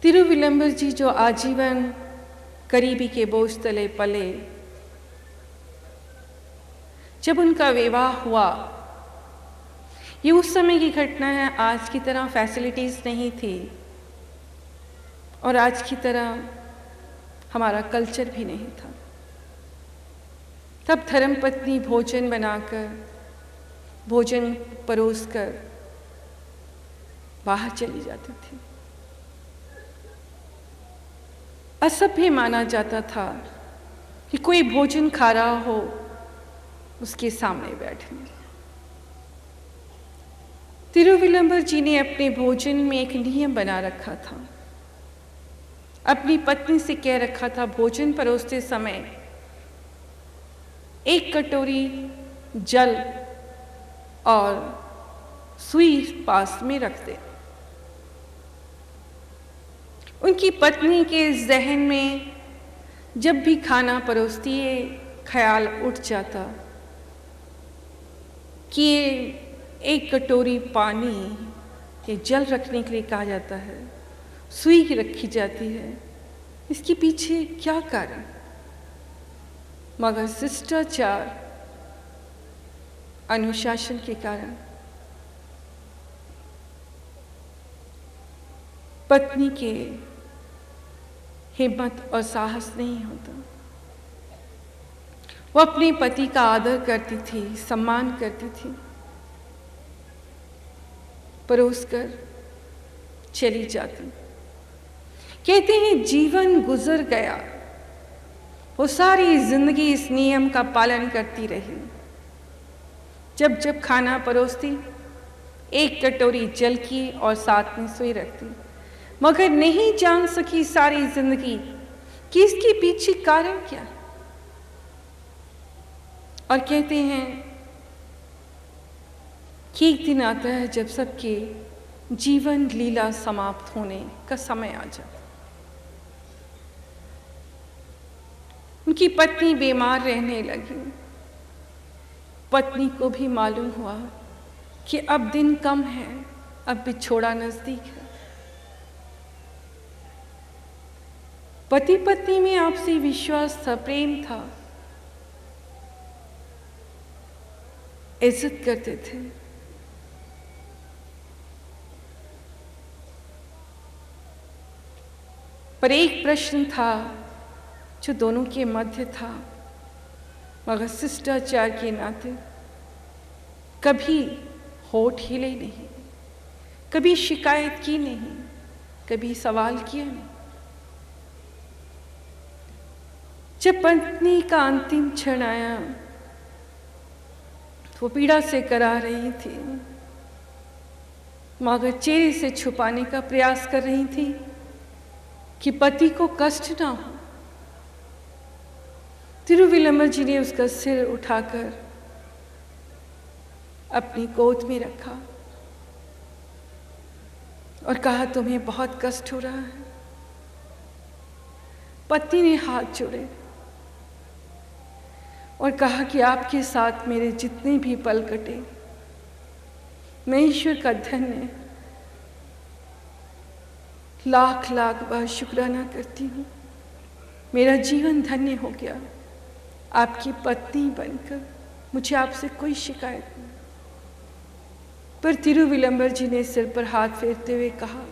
तिरुविलंबर जी जो आजीवन गरीबी के बोझ तले पले, जब उनका विवाह हुआ, ये उस समय की घटना है। आज की तरह फैसिलिटीज़ नहीं थी और आज की तरह हमारा कल्चर भी नहीं था। तब धर्मपत्नी भोजन बनाकर, भोजन परोसकर बाहर चली जाती थी। असभ्य माना जाता था कि कोई भोजन खा रहा हो उसके सामने बैठने। तिरुविलंबर जी ने अपने भोजन में एक नियम बना रखा था। अपनी पत्नी से कह रखा था, भोजन परोसते समय एक कटोरी जल और सुई पास में रख दे। उनकी पत्नी के जहन में जब भी खाना परोसती है, ख्याल उठ जाता कि एक कटोरी पानी के जल रखने के लिए कहा जाता है, सुई रखी जाती है, इसके पीछे क्या कारण? मगर शिष्टाचार, अनुशासन के कारण पत्नी के हिम्मत और साहस नहीं होता। वो अपने पति का आदर करती थी, सम्मान करती थी, परोसकर चली जाती। कहते हैं जीवन गुजर गया, वो सारी जिंदगी इस नियम का पालन करती रही। जब जब खाना परोसती, एक कटोरी जल की और साथ में सुई रखती, मगर नहीं जान सकी सारी जिंदगी कि इसके पीछे कारण क्या है। और कहते हैं कि एक दिन आता है जब सबके जीवन लीला समाप्त होने का समय आ जाता। उनकी पत्नी बीमार रहने लगी। पत्नी को भी मालूम हुआ कि अब दिन कम है, अब बिछोड़ा नजदीक है। पति पत्नी में आपसी विश्वास था, प्रेम था, इज्जत करते थे। पर एक प्रश्न था जो दोनों के मध्य था, मगर शिष्टाचार के नाते कभी होठ हिले नहीं, कभी शिकायत की नहीं, कभी सवाल किया नहीं। जब पत्नी का अंतिम क्षण आया, वो पीड़ा से करा रही थी, मगर चेहरे से छुपाने का प्रयास कर रही थी कि पति को कष्ट ना हो। तिरुविलंबर जी ने उसका सिर उठाकर अपनी गोद में रखा और कहा, तुम्हें बहुत कष्ट हो रहा है। पत्नी ने हाथ जोड़े और कहा कि आपके साथ मेरे जितने भी पल कटे, मैं ईश्वर का धन्य लाख लाख बार शुक्राना करती हूँ। मेरा जीवन धन्य हो गया आपकी पत्नी बनकर, मुझे आपसे कोई शिकायत नहीं। पर तिरुविलंबर जी ने सिर पर हाथ फेरते हुए कहा,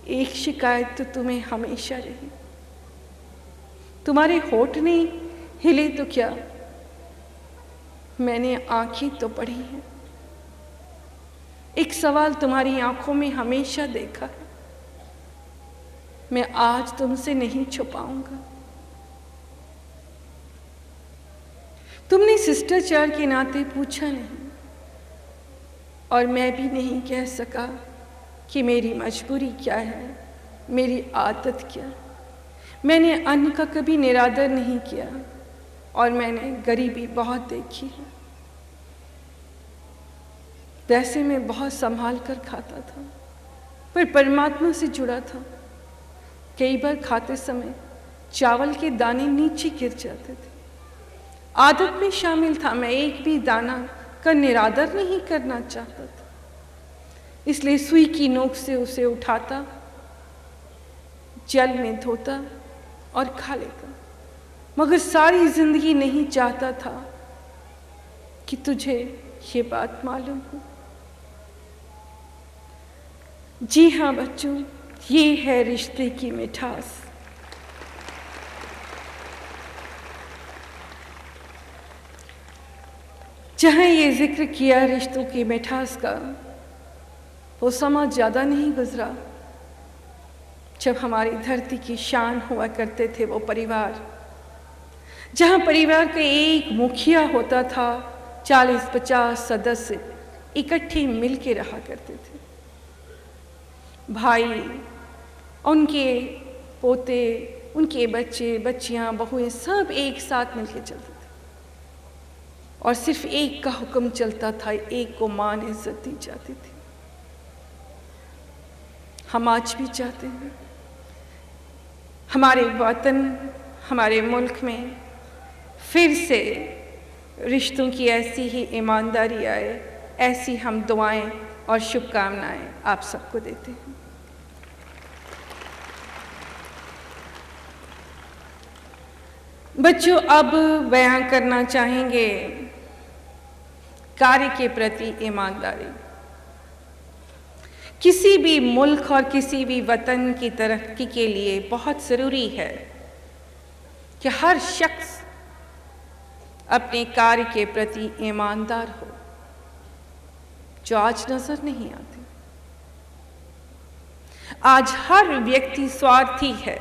एक शिकायत तो तुम्हें हमेशा रही, तुम्हारे होठ नहीं हिले तो क्या, मैंने आंखें तो पढ़ी हैं। एक सवाल तुम्हारी आंखों में हमेशा देखा है, मैं आज तुमसे नहीं छुपाऊंगा। तुमने शिष्टाचार के नाते पूछा नहीं और मैं भी नहीं कह सका कि मेरी मजबूरी क्या है, मेरी आदत क्या है। मैंने अन्न का कभी निरादर नहीं किया और मैंने गरीबी बहुत देखी है। वैसे मैं बहुत संभाल कर खाता था, पर परमात्मा से जुड़ा था। कई बार खाते समय चावल के दाने नीचे गिर जाते थे। आदत में शामिल था, मैं एक भी दाना का निरादर नहीं करना चाहता था। इसलिए सुई की नोक से उसे उठाता जल में धोता और खा लेता, मगर सारी जिंदगी नहीं चाहता था कि तुझे ये बात मालूम हो। जी हाँ बच्चों, ये है रिश्ते की मिठास। जहाँ ये जिक्र किया रिश्तों की मिठास का, वो समा ज़्यादा नहीं गुजरा जब हमारी धरती की शान हुआ करते थे वो परिवार, जहाँ परिवार का एक मुखिया होता था, 40-50 सदस्य इकट्ठे मिल के रहा करते थे। भाई, उनके पोते, उनके बच्चे, बच्चियाँ, बहुएं सब एक साथ मिल के चलते थे और सिर्फ एक का हुक्म चलता था, एक को मान इज्जत दी जाती थी। हम आज भी चाहते हैं हमारे वतन, हमारे मुल्क में फिर से रिश्तों की ऐसी ही ईमानदारी आए। ऐसी हम दुआएं और शुभकामनाएं आप सबको देते हैं। बच्चों, अब बयान करना चाहेंगे कार्य के प्रति ईमानदारी। किसी भी मुल्क और किसी भी वतन की तरक्की के लिए बहुत ज़रूरी है कि हर शख्स अपने कार्य के प्रति ईमानदार हो, जो आज नजर नहीं आते। आज हर व्यक्ति स्वार्थी है,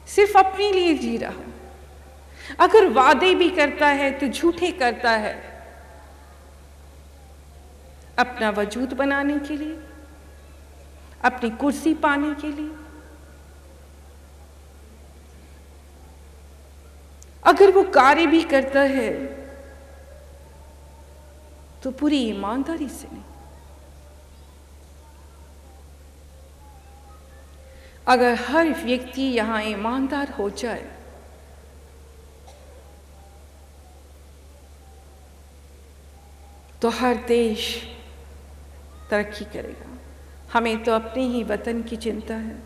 सिर्फ अपने लिए जी रहा। अगर वादे भी करता है तो झूठे करता है, अपना वजूद बनाने के लिए, अपनी कुर्सी पाने के लिए। अगर वो कार्य भी करता है तो पूरी ईमानदारी से नहीं। अगर हर व्यक्ति यहां ईमानदार हो जाए तो हर देश तरक्की करेगा। हमें तो अपने ही वतन की चिंता है।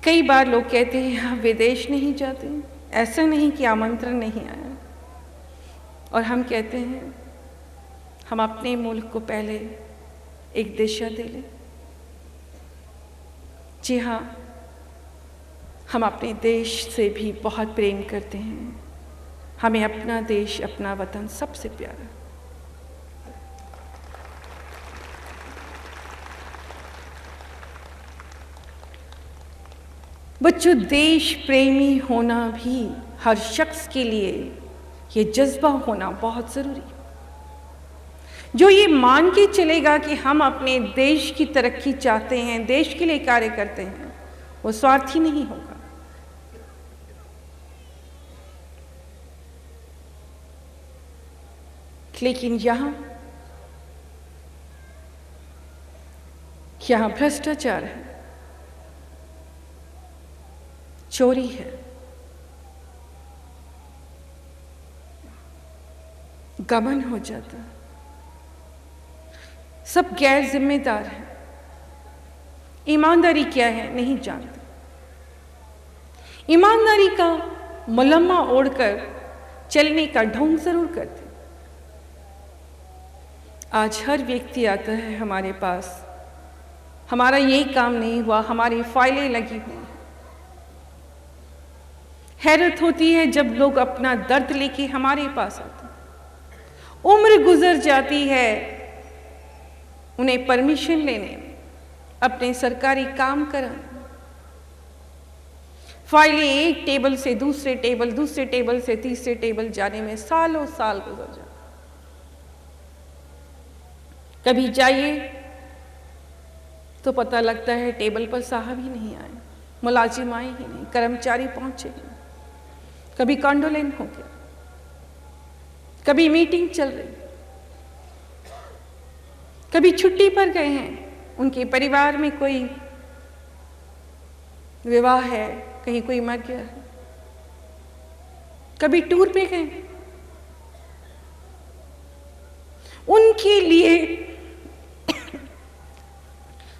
कई बार लोग कहते हैं हम विदेश नहीं जाते। ऐसा नहीं कि आमंत्रण नहीं आया, और हम कहते हैं हम अपने मुल्क को पहले एक दिशा दे लें। जी हाँ, हम अपने देश से भी बहुत प्रेम करते हैं। हमें अपना देश, अपना वतन सबसे प्यारा। बच्चों, देश प्रेमी होना भी हर शख्स के लिए ये जज्बा होना बहुत ज़रूरी है। जो ये मान के चलेगा कि हम अपने देश की तरक्की चाहते हैं, देश के लिए कार्य करते हैं, वो स्वार्थी नहीं होगा। लेकिन यहाँ भ्रष्टाचार है, चोरी है, गबन हो जाता, सब गैर जिम्मेदार हैं। ईमानदारी क्या है नहीं जानते। ईमानदारी का मुलम्मा ओढ़कर चलने का ढोंग जरूर करते। आज हर व्यक्ति आता है हमारे पास, हमारा यही काम नहीं हुआ, हमारी फाइलें लगी हुई हैं। हैरत होती है जब लोग अपना दर्द लेके हमारे पास आते हैं। उम्र गुजर जाती है उन्हें परमिशन लेने में, अपने सरकारी काम कराने। फाइलें एक टेबल से दूसरे टेबल, दूसरे टेबल से तीसरे टेबल जाने में सालों साल गुजर जाते। कभी जाइए तो पता लगता है टेबल पर साहब ही नहीं आए, मुलाजिम आए ही नहीं, कर्मचारी पहुंचे ही नहीं। कभी कॉन्डोलेंस हो गया, कभी मीटिंग चल रही, कभी छुट्टी पर गए हैं, उनके परिवार में कोई विवाह है, कहीं कोई मर गया है, कभी टूर पे गए। उनके लिए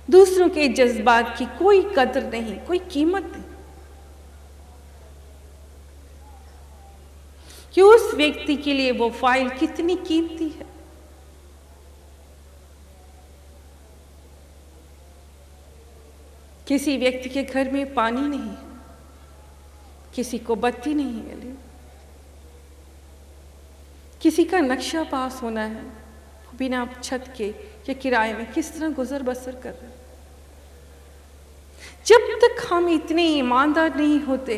दूसरों के जज्बात की कोई कदर नहीं, कोई कीमत नहीं, कि उस व्यक्ति के लिए वो फाइल कितनी कीमती है। किसी व्यक्ति के घर में पानी नहीं है, किसी को बत्ती नहीं मिली, किसी का नक्शा पास होना है, बिना छत के या किराए में किस तरह गुजर बसर कर रहे हैं। जब तक हम इतने ईमानदार नहीं होते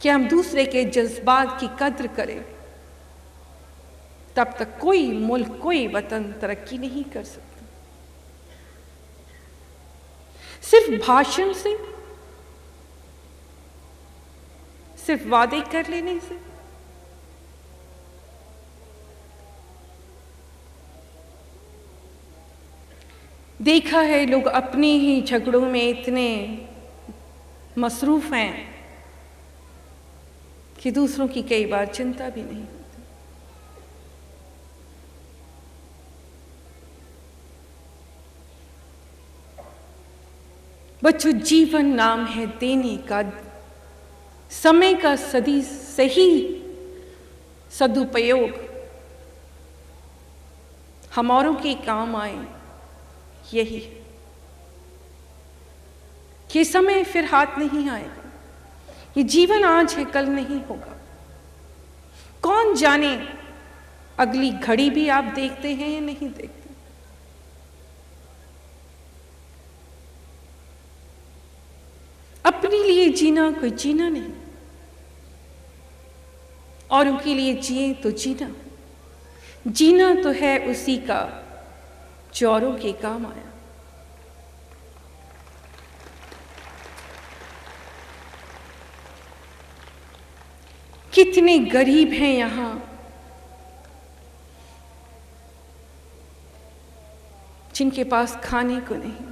कि हम दूसरे के जज्बात की कद्र करें, तब तक कोई मुल्क, कोई वतन तरक्की नहीं कर सकता। सिर्फ भाषण से, सिर्फ वादे कर लेने से देखा है लोग अपने ही झगड़ों में इतने मसरूफ हैं कि दूसरों की कई बार चिंता भी नहीं होती। बच्चों, जीवन नाम है देने का, समय का सही सदुपयोग हम औरों के काम आए, यही है कि समय फिर हाथ नहीं आएगा। ये जीवन आज है, कल नहीं होगा। कौन जाने अगली घड़ी भी आप देखते हैं या नहीं देखते। अपने लिए जीना कोई जीना नहीं, और उनके लिए जिए तो जीना। जीना तो है उसी का जो औरों के काम आया। कितने गरीब हैं यहां, जिनके पास खाने को नहीं।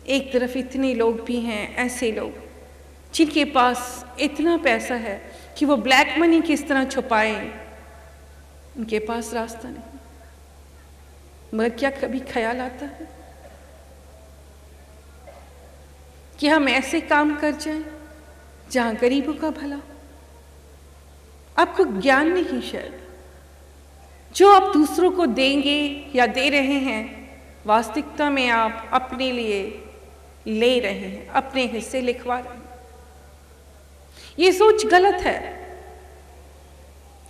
एक तरफ इतने लोग भी हैं, ऐसे लोग जिनके पास इतना पैसा है कि वो ब्लैक मनी किस तरह छुपाएं, उनके पास रास्ता नहीं। मगर क्या कभी ख्याल आता है कि हम ऐसे काम कर जाएं जहां गरीबों का भला। आपको ज्ञान नहीं शायद, जो आप दूसरों को देंगे या दे रहे हैं, वास्तविकता में आप अपने लिए ले रहे हैं, अपने हिस्से लिखवा रहे हैं। ये सोच गलत है।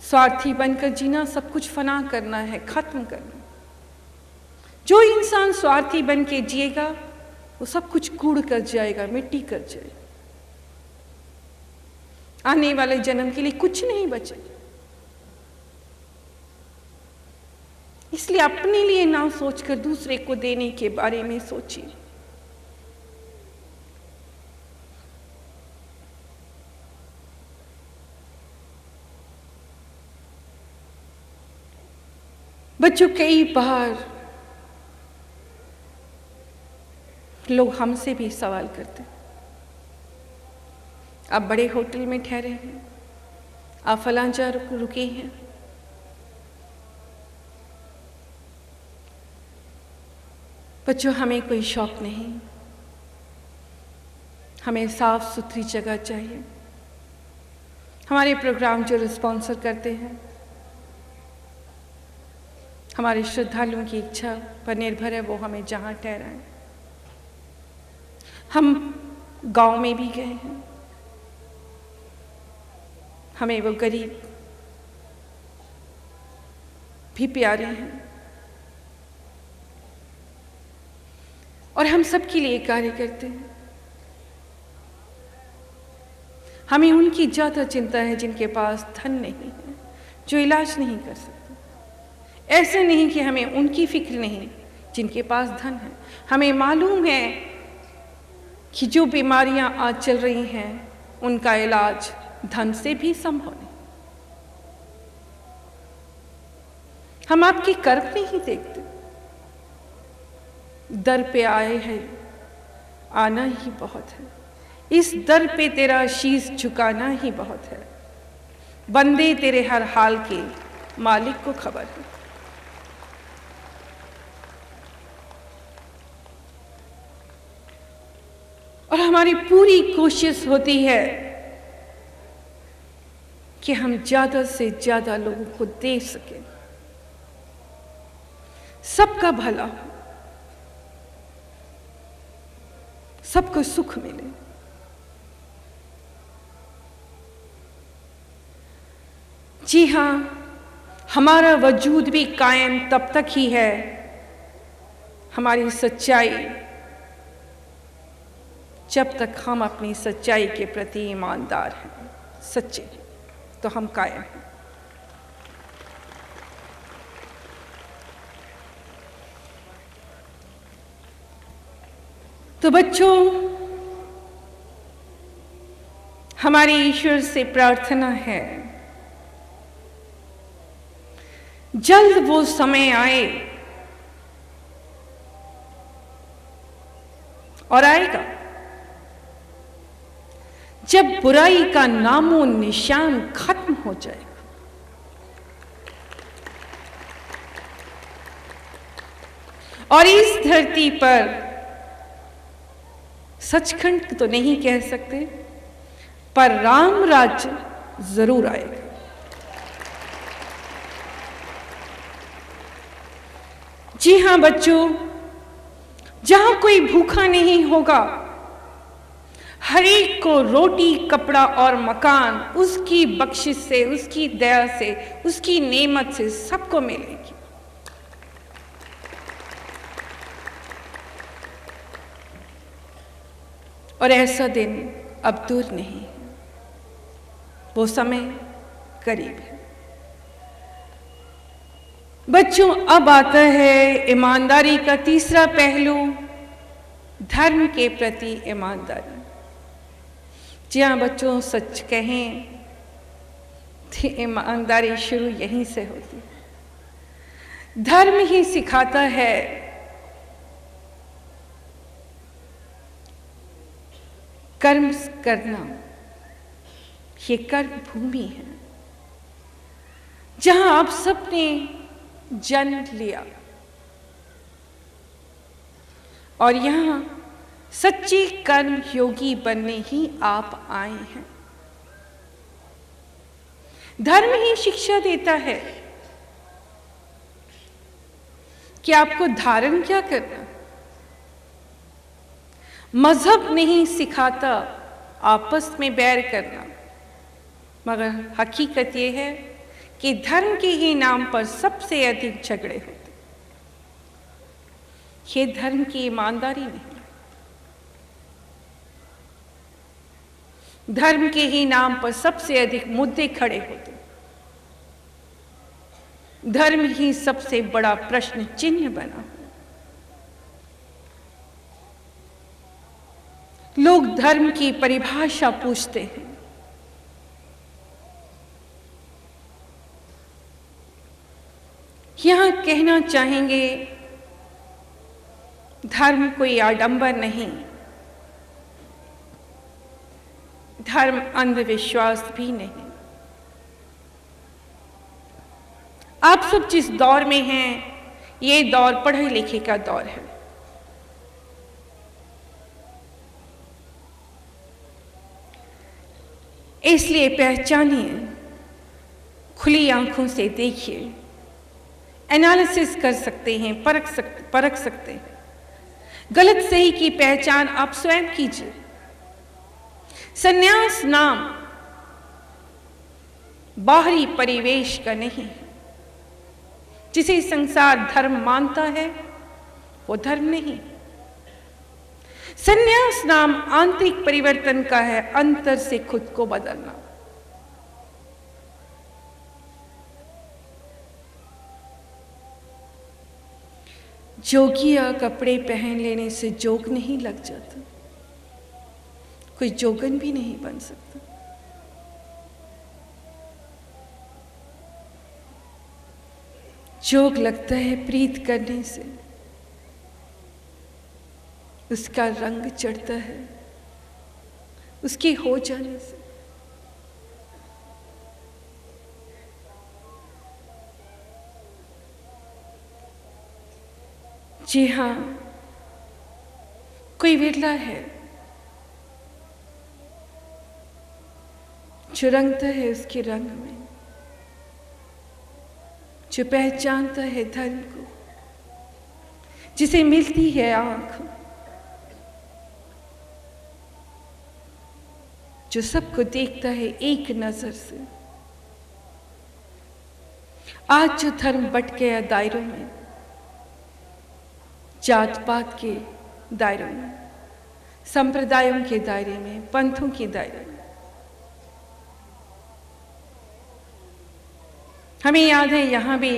स्वार्थी बनकर जीना सब कुछ फना करना है, खत्म करना। जो इंसान स्वार्थी बन के जिएगा वो सब कुछ कूड़ कर जाएगा, मिट्टी कर जाएगा। आने वाले जन्म के लिए कुछ नहीं बचेगा। इसलिए अपने लिए ना सोचकर दूसरे को देने के बारे में सोचिए। बच्चों, कई बार लोग हमसे भी सवाल करते, आप बड़े होटल में ठहरे हैं, आप फलां जगह रुके हैं, बच्चों हमें कोई शौक नहीं, हमें साफ सुथरी जगह चाहिए। हमारे प्रोग्राम जो स्पॉन्सर करते हैं, हमारे श्रद्धालुओं की इच्छा पर निर्भर है वो हमें जहाँ ठहराएं। हम गांव में भी गए हैं, हमें वो गरीब भी प्यारे हैं और हम सबके लिए कार्य करते हैं। हमें उनकी ज़्यादा चिंता है जिनके पास धन नहीं है, जो इलाज नहीं कर सकते। ऐसे नहीं कि हमें उनकी फिक्र नहीं जिनके पास धन है। हमें मालूम है कि जो बीमारियां आज चल रही हैं उनका इलाज धन से भी संभव नहीं। हम आपके कर्म नहीं देखते, दर पे आए हैं, आना ही बहुत है। इस दर पे तेरा शीश झुकाना ही बहुत है। बंदे तेरे हर हाल के मालिक को खबर है। हमारी पूरी कोशिश होती है कि हम ज्यादा से ज्यादा लोगों को दे सकें, सबका भला हो, सबको सुख मिले। जी हां, हमारा वजूद भी कायम तब तक ही है, हमारी सच्चाई, जब तक हम अपनी सच्चाई के प्रति ईमानदार हैं, सच्चे, तो हम कायम हैं। तो बच्चों, हमारी ईश्वर से प्रार्थना है जल्द वो समय आए, और आएगा, जब बुराई का नामो निशान खत्म हो जाएगा। और इस धरती पर सचखंड तो नहीं कह सकते, पर राम राज्य जरूर आएगा। जी हां बच्चों, जहां कोई भूखा नहीं होगा, हर एक को रोटी, कपड़ा और मकान उसकी बख्शिश से, उसकी दया से, उसकी नेमत से सबको मिलेगी। और ऐसा दिन अब दूर नहीं है, वो समय करीब है। बच्चों, अब आता है ईमानदारी का तीसरा पहलू, धर्म के प्रति ईमानदारी। जी हाँ बच्चों, सच कहें तो ईमानदारी शुरू यहीं से होती है। धर्म ही सिखाता है कर्म करना। ये कर्म भूमि है जहां आप सबने जन्म लिया, और यहां सच्ची कर्म योगी बनने ही आप आए हैं। धर्म ही शिक्षा देता है कि आपको धारण क्या करना। मजहब नहीं सिखाता आपस में बैर करना, मगर हकीकत यह है कि धर्म के ही नाम पर सबसे अधिक झगड़े होते। ये धर्म की ईमानदारी नहीं, धर्म के ही नाम पर सबसे अधिक मुद्दे खड़े होते, धर्म ही सबसे बड़ा प्रश्न चिन्ह बना। लोग धर्म की परिभाषा पूछते हैं, यहां कहना चाहेंगे धर्म कोई आडंबर नहीं, धर्म अंधविश्वास भी नहीं। आप सब जिस दौर में हैं, ये दौर पढ़े लिखे का दौर है। इसलिए पहचानिए, खुली आंखों से देखिए, एनालिसिस कर सकते हैं, परख सकते हैं। गलत सही की पहचान आप स्वयं कीजिए। संन्यास नाम बाहरी परिवेश का नहीं है। जिसे संसार धर्म मानता है वो धर्म नहीं। संन्यास नाम आंतरिक परिवर्तन का है, अंतर से खुद को बदलना। जोगिया कपड़े पहन लेने से जोग नहीं लग जाता, कोई जोगन भी नहीं बन सकता। जोग लगता है प्रीत करने से, उसका रंग चढ़ता है उसके हो जाने से। जी हाँ, कोई विरला है जो रंगता है उसके रंग में, जो पहचानता है धर्म को, जिसे मिलती है आंख, जो सबको देखता है एक नजर से। आज जो धर्म बट गया दायरों में, जात पात के दायरों में, संप्रदायों के दायरे में, पंथों के दायरे में। हमें याद है यहां भी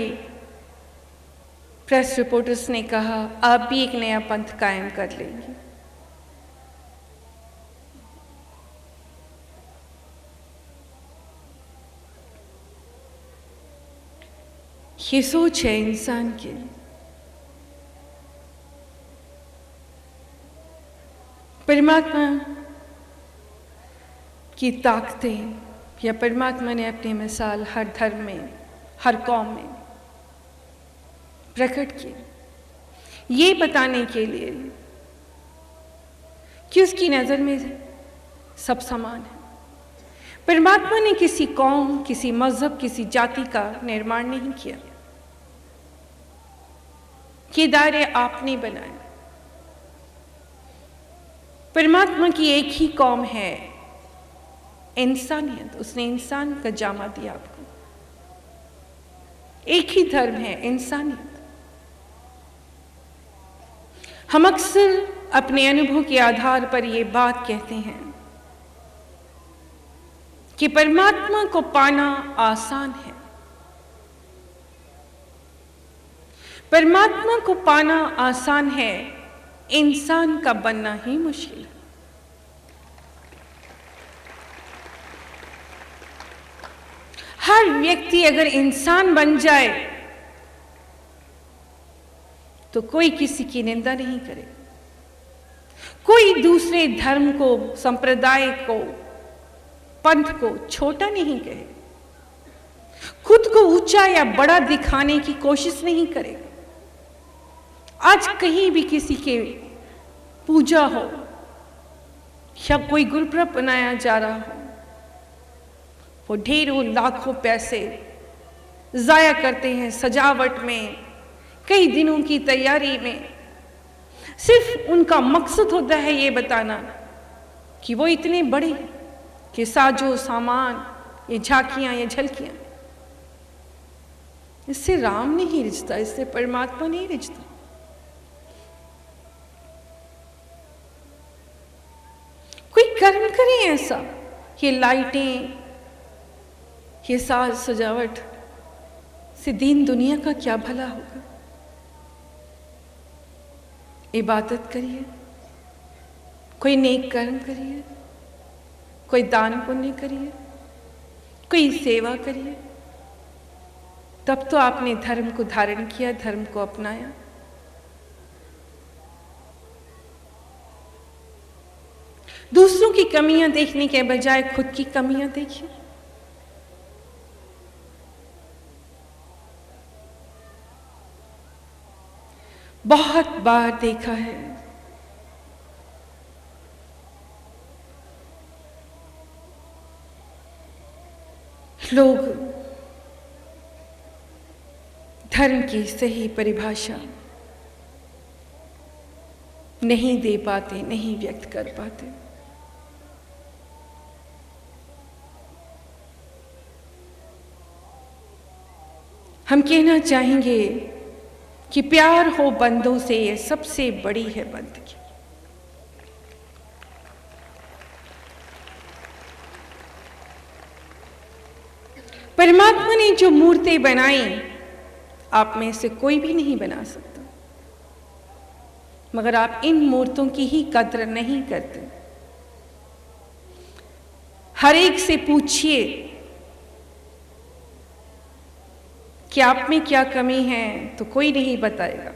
प्रेस रिपोर्टर्स ने कहा आप भी एक नया पंथ कायम कर लेंगे। ये सोच है इंसान की। परमात्मा की ताकतें या परमात्मा ने अपनी मिसाल हर धर्म में, हर कौम में प्रकट की, ये बताने के लिए कि उसकी नजर में सब समान है। परमात्मा ने किसी कौम, किसी मजहब, किसी जाति का निर्माण नहीं किया। ये दायरे आपने बनाए। परमात्मा की एक ही कौम है, इंसानियत। उसने इंसान का जामा दिया आपको। एक ही धर्म है, इंसानियत। हम अक्सर अपने अनुभव के आधार पर यह बात कहते हैं कि परमात्मा को पाना आसान है। परमात्मा को पाना आसान है, इंसान का बनना ही मुश्किल है। हर व्यक्ति अगर इंसान बन जाए तो कोई किसी की निंदा नहीं करे, कोई दूसरे धर्म को, संप्रदाय को, पंथ को छोटा नहीं कहे, खुद को ऊंचा या बड़ा दिखाने की कोशिश नहीं करे। आज कहीं भी किसी के पूजा हो या कोई गुरुपर्व मनाया जा रहा हो, वो ढेरों लाखों पैसे जाया करते हैं सजावट में, कई दिनों की तैयारी में। सिर्फ उनका मकसद होता है ये बताना कि वो इतने बड़े कि साजो सामान, ये झांकियां, ये झलकियां, इससे राम नहीं रिझता, इससे परमात्मा नहीं रिझता। कोई कर्म करे ऐसा, ये लाइटें, ये साज सजावट से दीन दुनिया का क्या भला होगा। इबादत करिए, कोई नेक कर्म करिए, कोई दान पुण्य करिए, कोई सेवा करिए, तब तो आपने धर्म को धारण किया, धर्म को अपनाया। दूसरों की कमियां देखने के बजाय खुद की कमियां देखिए। बहुत बार देखा है लोग धर्म की सही परिभाषा नहीं दे पाते, नहीं व्यक्त कर पाते। हम कहना चाहेंगे कि प्यार हो बंदों से, ये सबसे बड़ी है बंदगी। परमात्मा ने जो मूर्तें बनाई, आप में से कोई भी नहीं बना सकता, मगर आप इन मूर्तों की ही कद्र नहीं करते। हर एक से पूछिए कि आप में क्या कमी है, तो कोई नहीं बताएगा।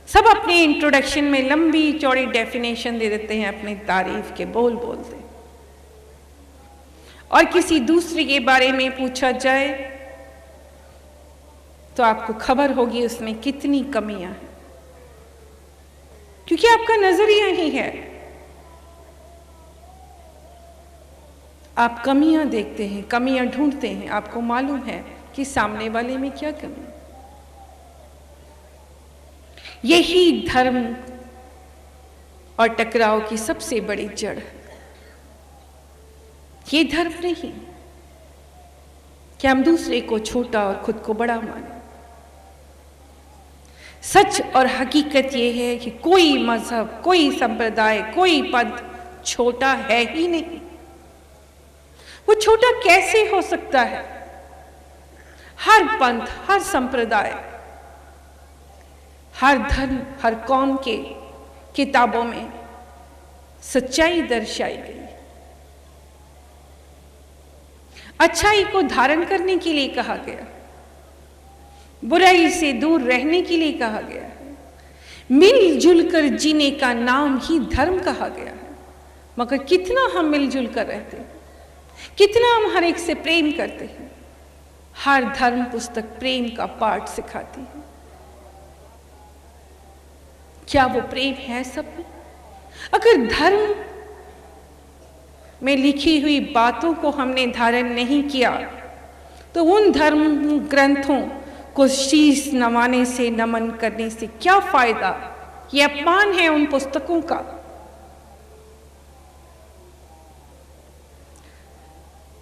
सब अपने इंट्रोडक्शन में लंबी चौड़ी डेफिनेशन दे देते हैं, अपनी तारीफ के बोल बोलते। और किसी दूसरे के बारे में पूछा जाए तो आपको खबर होगी उसमें कितनी कमियां हैं, क्योंकि आपका नजरिया ही है। आप कमियां देखते हैं, कमियां ढूंढते हैं, आपको मालूम है कि सामने वाले में क्या कमी है। यही धर्म और टकराव की सबसे बड़ी जड़ है। ये धर्म नहीं कि हम दूसरे को छोटा और खुद को बड़ा माने। सच और हकीकत ये है कि कोई मजहब, कोई संप्रदाय, कोई पंथ छोटा है ही नहीं। वो छोटा कैसे हो सकता है? हर पंथ, हर संप्रदाय, हर धर्म, हर कौम के किताबों में सच्चाई दर्शाई गई। अच्छाई को धारण करने के लिए कहा गया, बुराई से दूर रहने के लिए कहा गया है, मिलजुल कर जीने का नाम ही धर्म कहा गया है। मगर कितना हम मिलजुल कर रहते हैं, कितना हम हर एक से प्रेम करते हैं। हर धर्म पुस्तक प्रेम का पाठ सिखाती है। क्या वो प्रेम है सब में? अगर धर्म में लिखी हुई बातों को हमने धारण नहीं किया तो उन धर्म ग्रंथों को शीश नवाने से, नमन करने से क्या फायदा? ये अपमान है उन पुस्तकों का।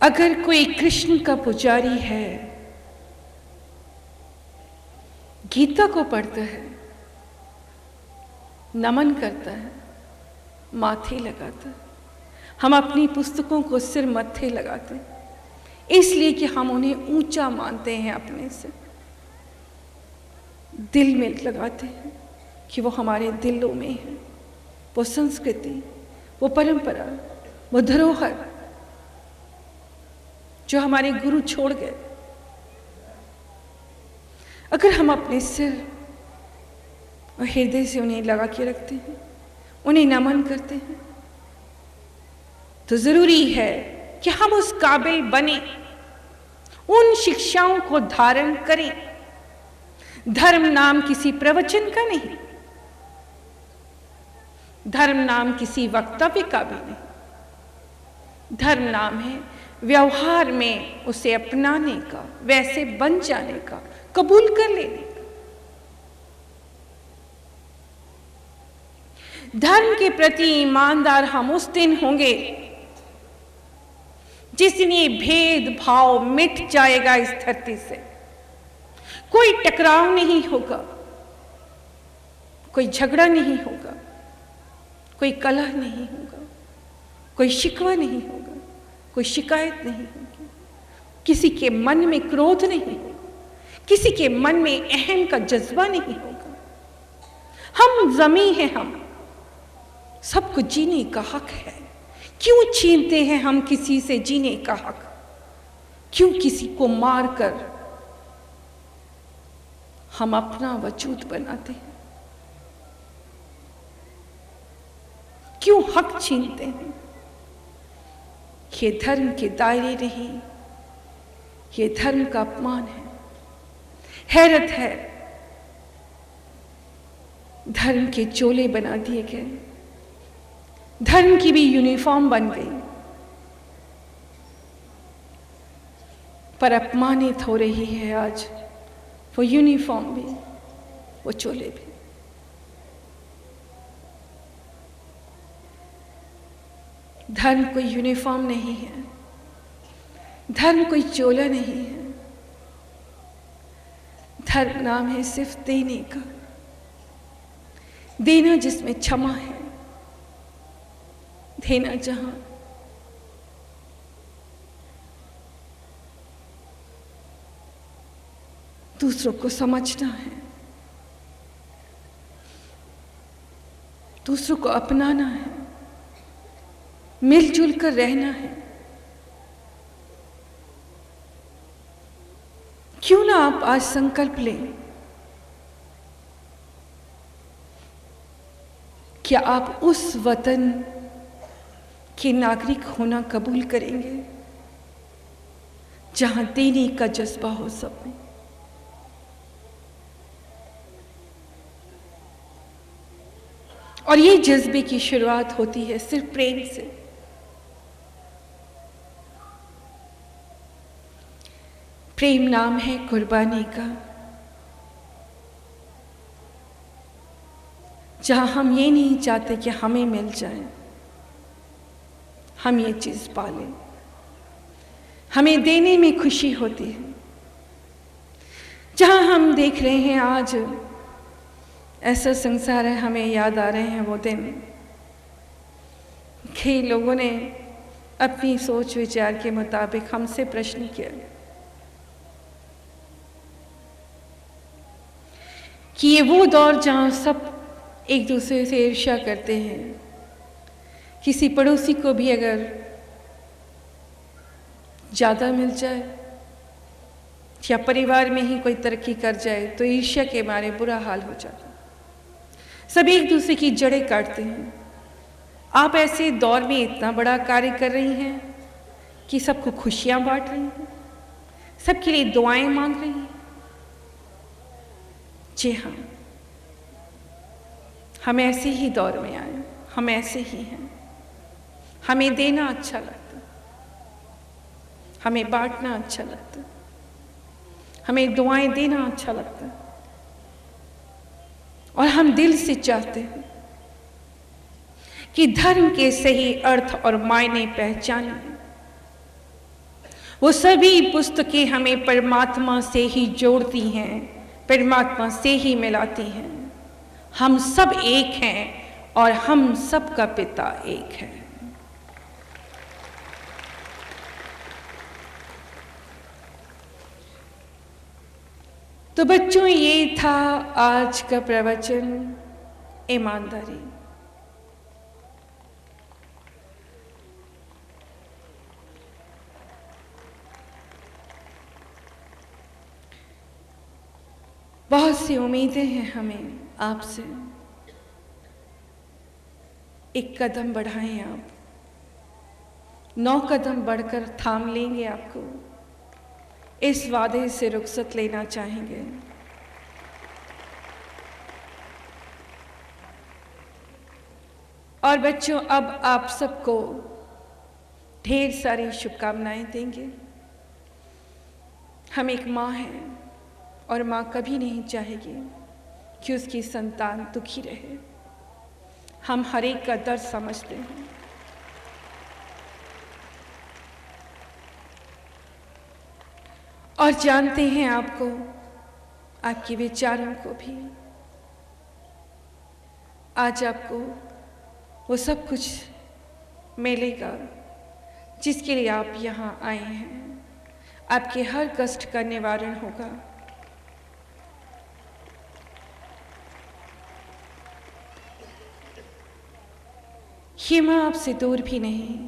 अगर कोई कृष्ण का पुजारी है, गीता को पढ़ता है, नमन करता है, माथे लगाता है, हम अपनी पुस्तकों को सिर मत्थे लगाते हैं इसलिए कि हम उन्हें ऊंचा मानते हैं, अपने से दिल में लगाते हैं कि वो हमारे दिलों में है। वो संस्कृति, वो परंपरा, वो धरोहर जो हमारे गुरु छोड़ गए, अगर हम अपने सिर और हृदय से उन्हें लगा के रखते हैं, उन्हें नमन करते हैं, तो जरूरी है कि हम उस काबिल बने, उन शिक्षाओं को धारण करें। धर्म नाम किसी प्रवचन का नहीं, धर्म नाम किसी वक्तव्य का भी नहीं। धर्म नाम है व्यवहार में उसे अपनाने का, वैसे बन जाने का, कबूल कर लेने का। धर्म के प्रति ईमानदार हम उस दिन होंगे जिस दिन ये भेदभाव मिट जाएगा इस धरती से। कोई टकराव नहीं होगा, कोई झगड़ा नहीं होगा, कोई कलह नहीं होगा, कोई शिकवा नहीं होगा, कोई शिकायत नहीं होगी, किसी के मन में क्रोध नहीं होगा, किसी के मन में अहम का जज्बा नहीं होगा। हम जमी हैं, हम सबको जीने का हक है। क्यों छीनते हैं हम किसी से जीने का हक? क्यों किसी को मारकर हम अपना वजूद बनाते हैं? क्यों हक छीनते हैं? ये धर्म के दायरे नहीं, ये धर्म का अपमान है। हैरत है, धर्म के चोले बना दिए गए, धर्म की भी यूनिफॉर्म बन गई, पर अपमानित हो रही है आज वो यूनिफॉर्म भी, वो चोले भी। धर्म कोई यूनिफॉर्म नहीं है, धर्म कोई चोला नहीं है। धर्म नाम है सिर्फ देने का, देना जिसमें क्षमा है, देना जहां दूसरों को समझना है, दूसरों को अपनाना है, मिलजुल कर रहना है। क्यों ना आप आज संकल्प लें, क्या आप उस वतन के नागरिक होना कबूल करेंगे जहां देने का जज्बा हो सब में? और ये जज्बे की शुरुआत होती है सिर्फ प्रेम से। प्रेम नाम है कुर्बानी का, जहां हम ये नहीं चाहते कि हमें मिल जाए, हम ये चीज पालें। हमें देने में खुशी होती है। जहां हम देख रहे हैं आज ऐसा संसार है, हमें याद आ रहे हैं वो दिन कि लोगों ने अपनी सोच विचार के मुताबिक हमसे प्रश्न किया कि ये वो दौर जहां सब एक दूसरे से ईर्ष्या करते हैं, किसी पड़ोसी को भी अगर ज़्यादा मिल जाए या परिवार में ही कोई तरक्की कर जाए तो ईर्ष्या के मारे बुरा हाल हो जाता है। सब एक दूसरे की जड़ें काटते हैं। आप ऐसे दौर में इतना बड़ा कार्य कर रही हैं कि सबको खुशियां बांट रही हैं, सबके लिए दुआएं मांग रही हैं। जी हाँ, हम ऐसे ही दौर में आए, हम ऐसे ही हैं। हमें देना अच्छा लगता, हमें बांटना अच्छा लगता, हमें दुआएं देना अच्छा लगता, और हम दिल से चाहते हैं कि धर्म के सही अर्थ और मायने पहचाने। वो सभी पुस्तकें हमें परमात्मा से ही जोड़ती हैं, परमात्मा से ही मिलाती हैं। हम सब एक हैं और हम सब का पिता एक है। तो बच्चों, ये था आज का प्रवचन, ईमानदारी। बहुत सी उम्मीदें हैं हमें आपसे। एक कदम बढ़ाएं आप, 9 कदम बढ़कर थाम लेंगे आपको, इस वादे से रुखसत लेना चाहेंगे। और बच्चों, अब आप सबको ढेर सारी शुभकामनाएं देंगे। हम एक माँ हैं और माँ कभी नहीं चाहेगी कि उसकी संतान दुखी रहे। हम हर एक का दर्द समझते हैं। और जानते हैं आपको, आपके विचारों को भी। आज आपको वो सब कुछ मिलेगा जिसके लिए आप यहाँ आए हैं। आपके हर कष्ट का निवारण होगा। ये माँ आपसे दूर भी नहीं।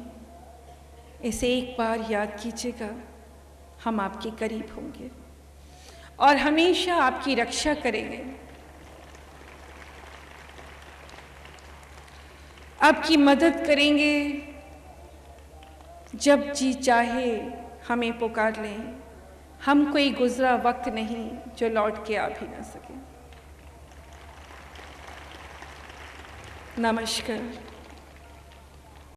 इसे एक बार याद कीजिएगा, हम आपके करीब होंगे और हमेशा आपकी रक्षा करेंगे। आपकी मदद करेंगे। जब जी चाहे हमें पुकार लें। हम कोई गुजरा वक्त नहीं जो लौट के आ भी ना सके। नमस्कार।